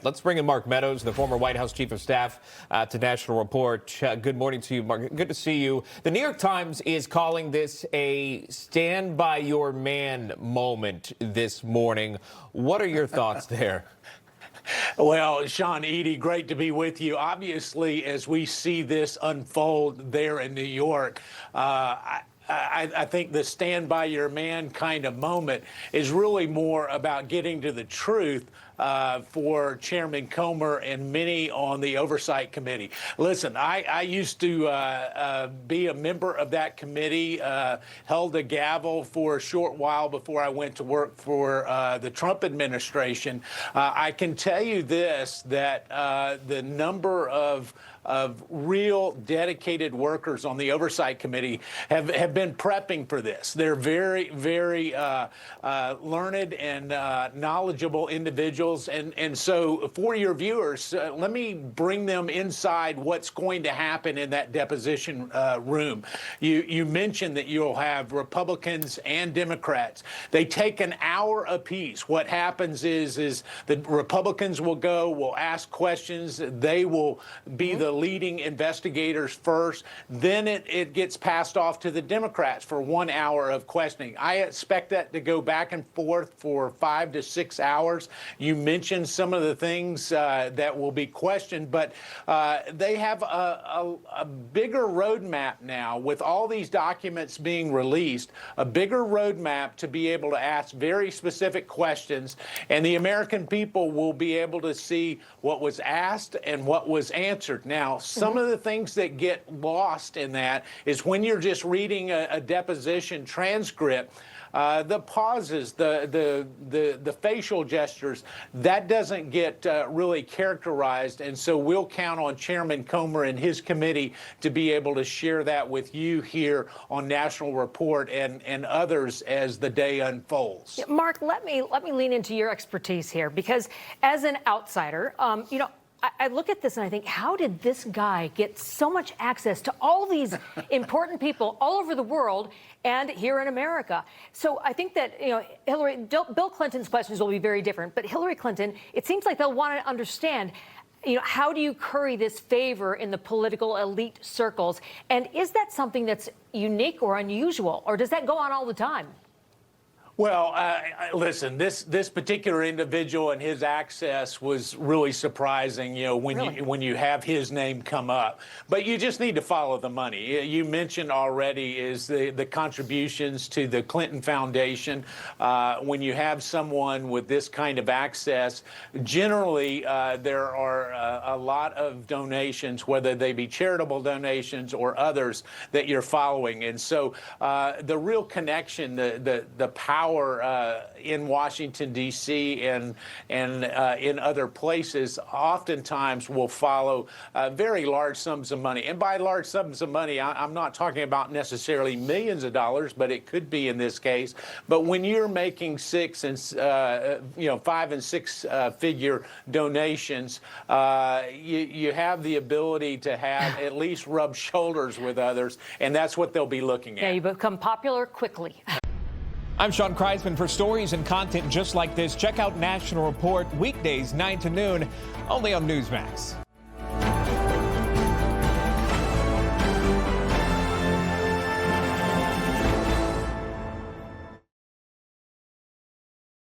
Let's bring in Mark Meadows, the former White House Chief of Staff, to National Report. Good morning to you, Mark. Good to see you. The New York Times is calling this a stand by your man moment this morning. What are your thoughts there? Well, Sean, Edie, great to be with you. Obviously, as we see this unfold there in New York, I think the stand by your man kind of moment is really more about getting to the truth for Chairman Comer and many on the Oversight Committee. Listen, I used to be a member of that committee, held a gavel for a short while before I went to work for the Trump administration. I can tell you this, that the number of real dedicated workers on the Oversight Committee have been prepping for this. They're very, very learned and knowledgeable individuals. And so for your viewers, let me bring them inside what's going to happen in that deposition room. You mentioned that you'll have Republicans and Democrats. They take an hour apiece. What happens is the Republicans will ask questions. They will be the leading investigators first. Then it gets passed off to the Democrats for 1 hour of questioning. I expect that to go back and forth for 5 to 6 hours. You mentioned some of the things that will be questioned, but they have a bigger roadmap now with all these documents being released, a bigger roadmap to be able to ask very specific questions, and the American people will be able to see what was asked and what was answered. Now, some of the things that get lost in that is when you're just reading a deposition transcript, the pauses, the facial gestures, that doesn't get really characterized. And so we'll count on Chairman Comer and his committee to be able to share that with you here on National Report and others as the day unfolds. Yeah, Mark, let me lean into your expertise here, because as an outsider, I look at this and I think, how did this guy get so much access to all these important people all over the world and here in America? So I think that, Bill Clinton's questions will be very different, but Hillary Clinton, it seems like they'll want to understand, how do you curry this favor in the political elite circles? And is that something that's unique or unusual, or does that go on all the time? Well, listen, this particular individual and his access was really surprising, when you have his name come up. But you just need to follow the money. You mentioned already is the contributions to the Clinton Foundation. When you have someone with this kind of access, generally there are a lot of donations, whether they be charitable donations or others, that you're following. And so the real connection, the power in Washington, D.C. and in other places oftentimes will follow very large sums of money. And by large sums of money, I'm not talking about necessarily millions of dollars, but it could be in this case. But when you're making 5 and 6 figure donations, you have the ability to have at least rub shoulders with others, and that's what they'll be looking at. Yeah, you become popular quickly. I'm Sean Kreisman. For stories and content just like this, check out National Report weekdays 9 to noon, only on Newsmax.